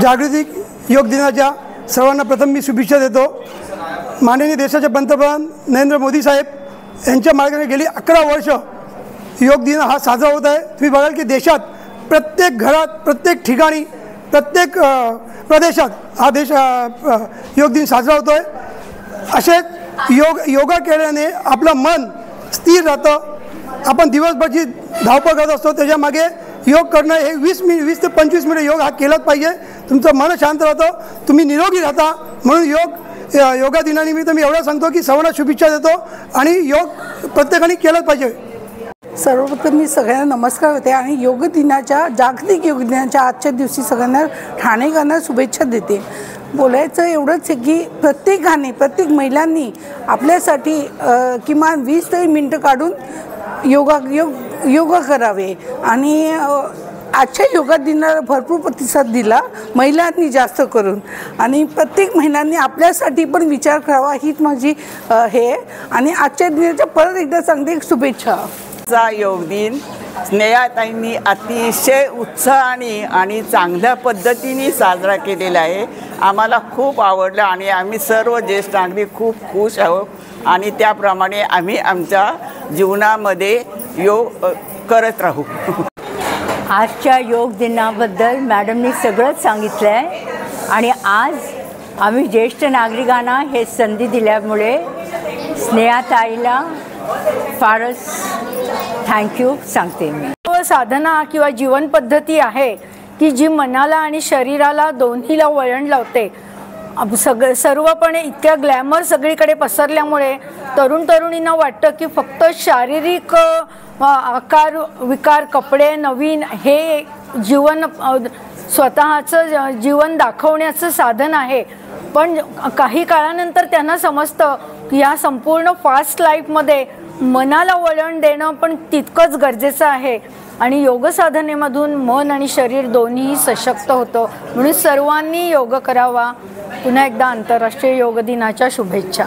जागतिक योग दिनाच्या सर्वांना प्रथम मी शुभेच्छा देतो। माननीय देशाचे पंतप्रधान नरेंद्र मोदी साहेब यांच्या मार्गाने गेली 11 वर्ष योग दिन हा साजरा होत आहे। तुम्ही बघाल की देशात प्रत्येक घरात, प्रत्येक ठिकाणी, प्रत्येक प्रदेशात हा योग दिन साजरा होतो आहे। असेच योगा केल्याने आपलं मन स्थिर राहतं। आपण दिवसभरची धावपळ करत असतो, त्याच्यामागे योग करणं हे 20 ते 25 मिनिट योग हा केलाच पाहिजे। तुमचं मन शांत राहतं, तुम्ही निरोगी राहता। म्हणून योगा दिनानिमित्त मी एवढं सांगतो की सर्वांना शुभेच्छा देतो आणि योग प्रत्येकाने केलंच पाहिजे। सर्वप्रथम मी सगळ्यांना नमस्कार करते आणि योग दिनाच्या, जागतिक योग दिनाच्या आजच्या दिवशी सगळ्यांना ठाणेकरांना शुभेच्छा देते। बोलायचं एवढंच आहे की प्रत्येकाने, प्रत्येक महिलांनी आपल्यासाठी किमान 20 तरी मिनटं काढून योगा करावे आणि आजच्या योगा दिनाला भरपूर प्रतिसाद दिला महिलांनी जास्त करून, आणि प्रत्येक महिलांनी आपल्यासाठी पण विचार करावा हीच माझी हे। आणि आजच्या दिनाच्या परत एकदा सांगते शुभेच्छा। चा योग दिन स्नेहाताईंनी अतिशय उत्साहाने आणि चांगल्या पद्धतीने साजरा केलेला आहे। आम्हाला खूप आवडलं आणि आम्ही सर्व ज्येष्ठ नागरिक खूप खुश आहोत आणि त्याप्रमाणे आम्ही आमच्या जीवनामध्ये योग करत राहू। आजच्या योग दिनाबद्दल मॅडमनी सगळंच सांगितलं आहे आणि आज आम्ही ज्येष्ठ नागरिकांना हे संधी दिल्यामुळे स्नेहाताईला फारच थँक्यू सांगते मी। साधना किंवा जीवन पद्धती आहे की जी मनाला आणि शरीराला दोन्हीला वळण लावते। सर्वपणे इतक्या ग्लॅमर सगळीकडे पसरल्यामुळे तरुणींना वाटतं की फक्त शारीरिक आकार विकार, कपडे नवीन हे जीवन स्वतःचं जीवन दाखवण्याचं साधन आहे। पण काही काळानंतर त्यांना समजतं की या संपूर्ण फास्ट लाईफमध्ये मनाला वळण देणं पण तितकंच गरजेचं आहे आणि योग साधनेमधून मन आणि शरीर दोन्ही सशक्त होतं। म्हणून सर्वांनी योग करावा। पुन्हा एकदा आंतरराष्ट्रीय योग दिनाच्या शुभेच्छा।